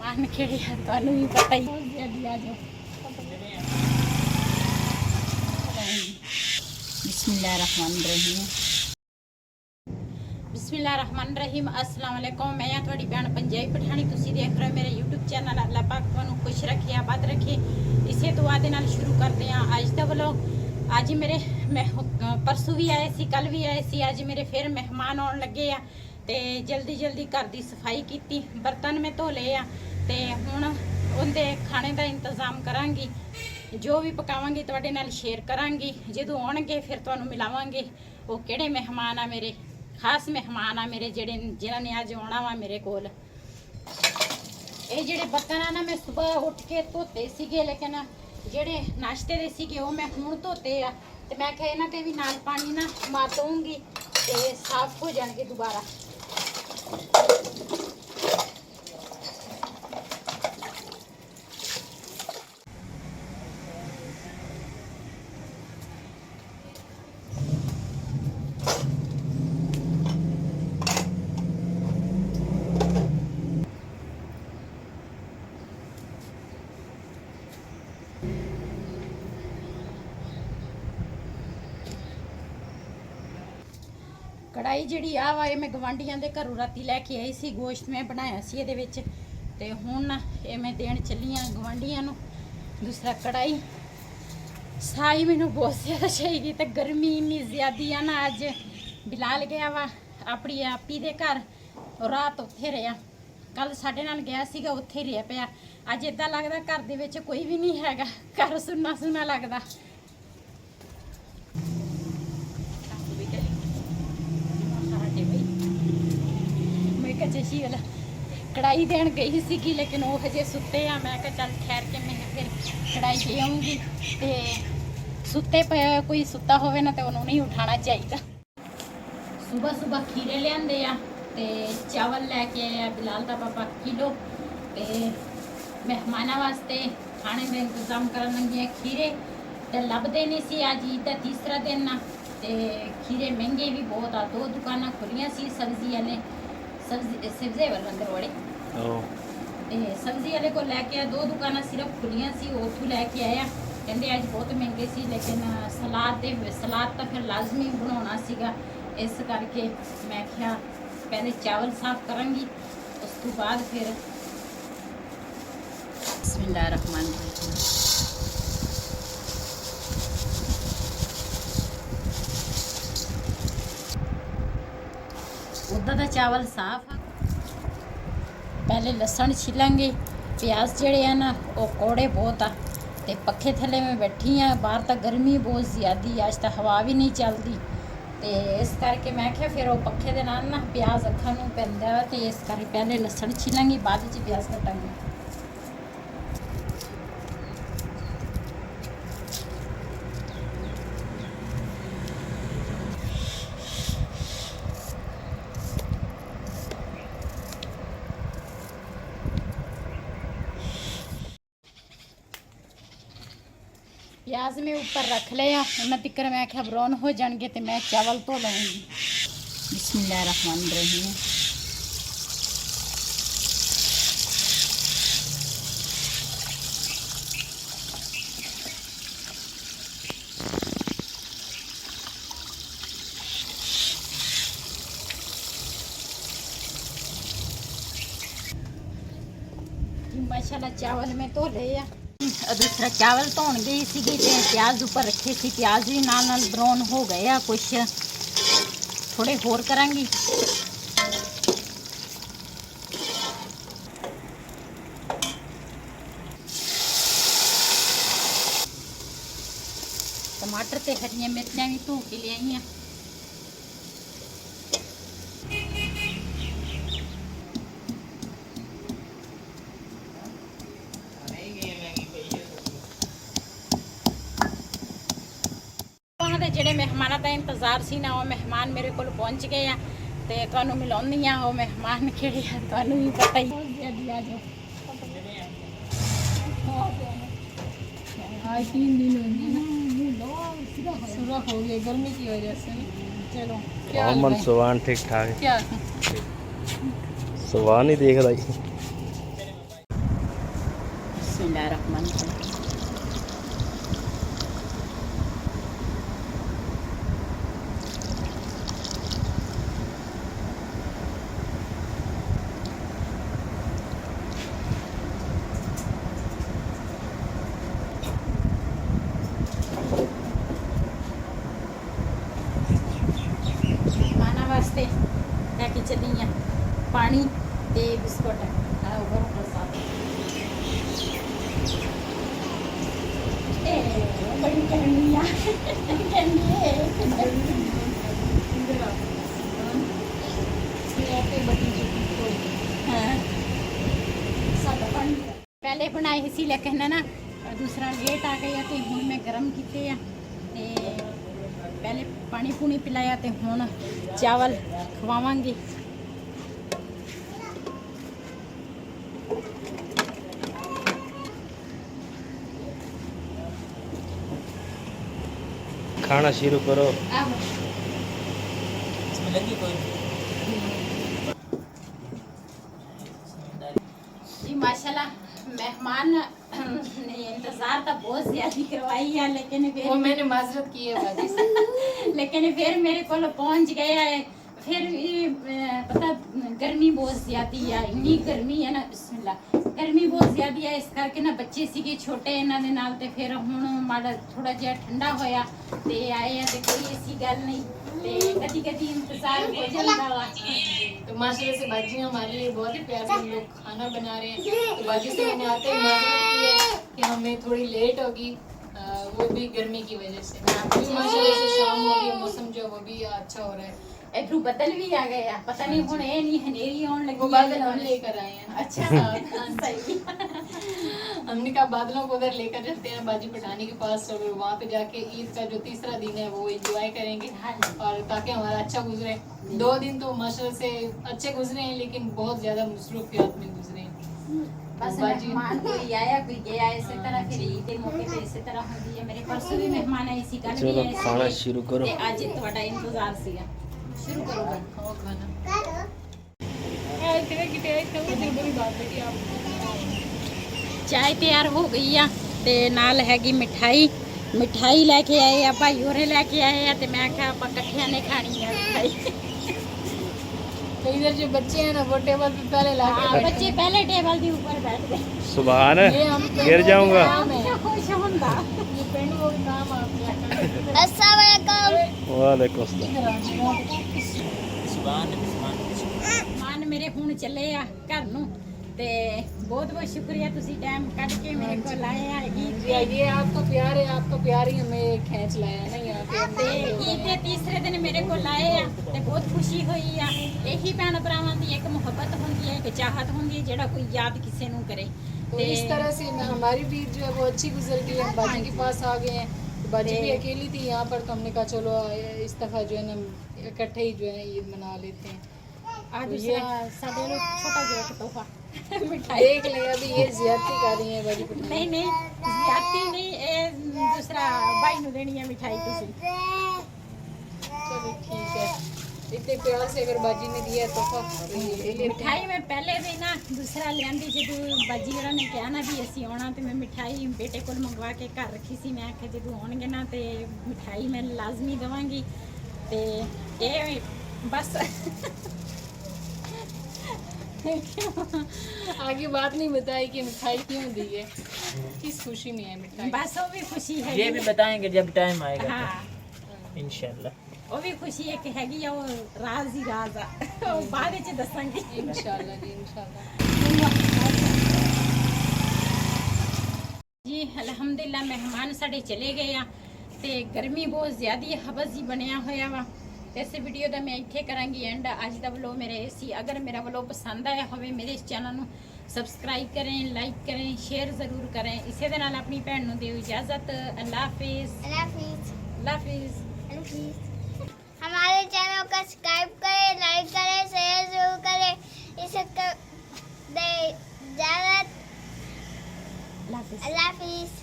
मेहमान किहड़े आ तुहानू भी पता ही। आ जाओ। बिस्मिल्लाहिर्रहमानिर्रहीम। बिस्मिल्लाहिर्रहमानिर्रहीम। अस्सलाम वालेकुम। मैं हाँ तुहाडी भैन पंजाबी पठानी। तुसीं देख रहे हो मेरे यूट्यूब चैनल। अल्लाह पाक तुहानू खुश रखे आबाद रखे। इसे दुआ दे नाल शुरू करते हैं अज दा व्लॉग। अज मेरे परसों भी आए सी, कल भी आए सी, अज मेरे फिर मेहमान आउण लगे आ ते जल्दी जल्दी घर की सफाई की, बर्तन में धो ले आ ते हुण उनके खाने का इंतजाम करांगी। जो भी पकावांगी तुहाडे नाल शेयर करांगी। जदों आउणगे फिर तुहानू मिलावांगे वो किहड़े मेहमान आ, मेरे खास मेहमान आ मेरे जिन्हां ने अज आउणा वा मेरे कोल। ये जिहड़े बर्तन आ ना मैं सुबह उठ के धोते सीगे, लेकिन जिहड़े नाश्ते दे सीगे वो मैं हुण धोते आ ते मैं कहा इन्हां ते भी नाल पानी ना मार दूंगी ते साफ हो जाणगे दोबारा। कढ़ाई जिहड़ी आ वा मैं गवांढियां दे घरों राती लैके आई सी, गोश्त मैं बनाया सी इहदे विच ते हुण ये मैं देण चली आ गवांढियां नूं। दूसरा कढ़ाई साई मैनूं बहुत ज़्यादा चाहिए तो गर्मी इन्नी ज़्यादा आ ना। अज बिलाल गया वा अपनी आपी दे घर, रात उत्थे रहा। कल साडे नाल गया सीगा, उत्थे ही रह पिया। अज इदां लगदा घर दे विच कोई भी नहीं हैगा, घर सुन्ना सुन्ना लगदा। कढ़ाई देन गई सी लेकिन वो हजे सुते आ। मैं कहा चल ठहर के मैं फिर कढ़ाई दे आऊँगी। तो सुते पे कोई सुता होवे ना तो उन्होंने नहीं उठाना चाहिए। सुबह सुबह खीरे लियाते आ ते चावल लैके आया बिलाल का पापा किलो ते मेहमानों वास्ते खाने का इंतजाम कर लगी। खीरे तो लभदे नहीं सी, अज ईद का तीसरा दिन आ ते खीरे महंगे भी बहुत आ। 2 दुकाना खुलियां सी सब्जी वाले, सब्जी वाले अंदर वाले सब्जी वाले को लैके आया। 2 दुकाना सिर्फ खुलियां सी, उतों लैके आया। कहते अज बहुत महंगे सी, लेकिन सलाद तो फिर लाजमी बनाना सीगा, इस करके मैं क्या पहले चावल साफ करांगी, उस तो बाद फिर बिस्मिल्लाहिर्रहमानिर्रहीम। उदा तो चावल साफ है। पहले लसन छिलांगे, प्याज जड़े हैं ना वो कौड़े बहुत आ ते पखे थले में बैठी हाँ। बाहर तो गर्मी बहुत ज़्यादा, अज तो हवा भी नहीं चलती तो इस करके मैं क्या फिर वो पखे दे नाल ना प्याज अखां नूं पैंदा तो इस करके पहले लसन छिलांगी, बाद च प्याज कटांगी। प्याज में ऊपर रख लिया, उन्हें तिक्कर मैं क्या ब्राउन हो जाएंगे तो मैं चावल धो लूँगी। बिस्मिल्लाहिर्रहमानिर्रहीम। माशाल्लाह चावल में धो ले आ। दूसरा चावल धोन गई सी ते प्याज ऊपर रखे सी, प्याज भी नाल ब्राउन हो गए आ। कुछ थोड़े होर करांगी। टमाटर ते हरियां मिर्चां भी धो के ले आई। जिहड़े मेहमानों का इंतजार सी ना वो मेहमान मेरे को पहुँच गए हैं तो तुहानू मिलाउंदी आ। वो मेहमान किहड़े आ तुहानू भी पता ही। आ जाओ। आज 3 दिन हो गए गर्मी की वजह से। चलो मोहम्मद सुभान ठीक ठाक है। क्या सुभान ही देख रही। बिस्मिल्लाहिर्रहमानिर्रहीम। मेहमाना वास्ते लैके चली आ पानी ते बिस्कुट प्रसाद। बड़ी कहनी पहले बनाए इसी लेकिन ना दूसरा लेट आ गया तो हूँ मैं गर्म किए आ ते पहले पानी पूनी पिलाया तो हूँ चावल खवावांगी। खाना शुरू करो। जी माशाल्लाह मेहमान ने इंतजार तो बहुत ज्यादा करवाई है लेकिन फिर वो मैंने माजरत की है बाजी से। लेकिन फिर मेरे को पहुंच गया है। फिर पता गर्मी बहुत ज्यादा है, इन्नी गर्मी है ना बिस्मिल्लाह गर्मी बहुत ज्यादा है इस करके ना बच्चे सीगे छोटे इन्हां दे नाल ते फिर हुण माड़ा थोड़ा जिहा ठंडा होया ते आए हैं ते कोई ऐसी गल नहीं ते कदी कदी इंतजार हो जाता वा। तो माशाल्लाह से बाजी हमारे लिए बहुत ही प्यार से हम लोग खाना बना रहे हैं। तो बाजी से मैंने आते ही माजरत की है कि हमें थोड़ी लेट होगी, वो भी गर्मी की वजह से। माशाल्लाह से शाम हो गई, मौसम जो वो भी अच्छा हो रहा है। इधर बदल भी आ गया, पता नहीं हुण ये नहीं हनेरी आने लगी। वो बादल हम लेकर आए हैं। अच्छा सही। हमने कहा बादलों को उधर लेकर चलते हैं बाजी पठानी के पास, और वहाँ पे जाके ईद का जो तीसरा दिन है वो एंजॉय करेंगे और ताकि हमारा अच्छा गुजरे। 2 दिन तो माशाल्लाह से अच्छे गुजरे हैं लेकिन बहुत ज्यादा मसरूफियात में गुजरे हैं। बस मेहमान कोई आया कोई गया इसी तरह फिर ईद के मौके पे इसी तरह होती है। मेरे परसों भी मेहमान आए इसी गल चलो खाना शुरू करो। ते आज ਤੁਹਾਡਾ इंतजार ਸੀਗਾ। शुरू करो भाई खाओ खाना। इतने की टेस्ट है वो बड़ी बात है कि आप चाय तैयार हो गई आ ते नाल हैगी मिठाई। मिठाई लेके आए आ भाई होरे लेके आए आ ते मैं कहा ਆਪਾਂ ਇਕੱਠਿਆਂ ने खानी है मिठाई। तो इधर जो बच्चे हैं ना वो टेबल पे पहले ला के बच्चे पहले टेबल के ऊपर बैठ गए। सुभान ये हम गिर जाऊंगा। खुश होंदा ये पेंट वो काम आप क्या करें। अस्सलाम वालेकुम। वालेकुम अस्सलाम। मान मेरे ਹੁਣ ਚੱਲੇ ਆ ਘਰ ਨੂੰ ਤੇ ਬਹੁਤ ਬਹੁਤ ਸ਼ੁਕਰੀਆ ਤੁਸੀਂ ਟਾਈਮ ਕੱਢ ਕੇ ਮੇਰੇ ਕੋਲ ਆਏ ਆ ਈਦ ये आपका प्यार है, आपका प्यार ही हमें खींच लाया है ना यहाँ पे। ਤੇ ਈਦ ਦੇ ਤੀਸਰੇ ਦਿਨ ਮੇਰੇ ਕੋਲ ਆਏ ਆ ਤੇ ਬਹੁਤ ਖੁਸ਼ੀ ਹੋਈ ਆ। ਇਹੀ ਭੈਣ ਭਰਾਵਾਂ ਦੀ ਇੱਕ ਮੁਹੱਬਤ ਹੁੰਦੀ ਹੈ, ਇੱਕ ਚਾਹਤ ਹੁੰਦੀ ਹੈ ਜਿਹੜਾ ਕੋਈ ਯਾਦ ਕਿਸੇ ਨੂੰ ਕਰੇ। तो इस तरह से हमारी भी जो है वो अच्छी गुजर गई। हम बाजी के पास आ गए हैं, तो बाजी भी अकेली थी यहाँ पर, तो हमने कहा चलो इस दफ़ा जो है ना इकट्ठे ही जो है ईद मना लेते हैं। आज ਸਾਡੇ ਲਈ ਛੋਟਾ ਜਿਹਾ ਇੱਕ ਤੋਹਫਾ ਮਿਠਾਈ देख लें अभी ये ज्यादती कर रही है बाजी पठानी। ਨਹੀਂ ਨਹੀਂ ਜ਼ਿਆਦਤੀ ਨਹੀਂ ਇਹ ਦੂਸਰਾ ਭਾਈ ਨੂੰ ਦੇਣੀ ਹੈ ਮਿਠਾਈ ਤੁਸੀਂ। चलो ठीक है, इतने प्यार से अगर बाजी ने दिया तोहफा तो ये ले लेते हैं। ਮਿਠਾਈ ਮੈਂ ਪਹਿਲੇ ਵੀ ਨਾ ਦੂਸਰਾ ਲਿਆਂਦੀ ਜਦੋਂ ਬਾਜੀ ਹੋਰਾਂ ਨੇ ਕਿਹਾ ਨਾ ਵੀ ਅਸੀਂ ਆਉਣਾ ਤੇ ਮੈਂ ਮਿਠਾਈ ਬੇਟੇ ਕੋਲ ਮੰਗਵਾ ਕੇ ਘਰ ਰੱਖੀ ਸੀ। ਮੈਂ ਆਖਿਆ ਜਦੋਂ ਆਉਣਗੇ ਨਾ ਤੇ ਮਿਠਾਈ ਮੈਂ ਲਾਜ਼ਮੀ ਦਵਾਂਗੀ ਤੇ ਇਹ ਬਸ आगे बात नहीं बताई कि मिठाई क्यों दी है, किस खुशी में है मिठाई। बस वो भी खुशी है ये भी बताएंगे जब टाइम आएगा। हाँ इंशाल्लाह वो भी खुशी है कि हैगी आ वो राज ही राज आ वो बाद ਵਿੱਚ ਦੱਸਾਂਗੀ इंशाल्लाह जी इंशाल्लाह। ਜੀ ਅਲਹਮਦੁਲਿਲਾ ਮਹਿਮਾਨ ਸਾਡੇ ਚਲੇ ਗਏ ਆ ਤੇ ਗਰਮੀ ਬਹੁਤ ਜ਼ਿਆਦੀ ਹਵਸ ਹੀ ਬਣਿਆ ਹੋਇਆ ਵਾ। ਇਸ ਵੀਡੀਓ ਦਾ ਮੈਂ ਇੱਥੇ ਕਰਾਂਗੀ ਐਂਡ ਅੱਜ ਦਾ ਵਲੋਗ ਮੇਰੇ ਸੀ। ਅਗਰ ਮੇਰਾ ਵਲੋਗ ਪਸੰਦ ਆਇਆ ਹੋਵੇ ਮੇਰੇ ਇਸ ਚੈਨਲ ਨੂੰ ਸਬਸਕ੍ਰਾਈਬ ਕरें, ਲਾਈਕ करें, शेयर ज़रूर करें। ਇਸੇ ਦੇ ਨਾਲ ਆਪਣੀ ਭੈਣ ਨੂੰ ਦਿਓ ਇਜਾਜ਼ਤ। ਅੱਲਾ हाफिज़। अल्लाह हाफिज़। हमारे चैनल को सब्सक्राइब करें, लाइक करें, शेयर जरूर करें। इसे दे इजाजत। अल्लाह हाफिज़। अल्लाह हाफिज़।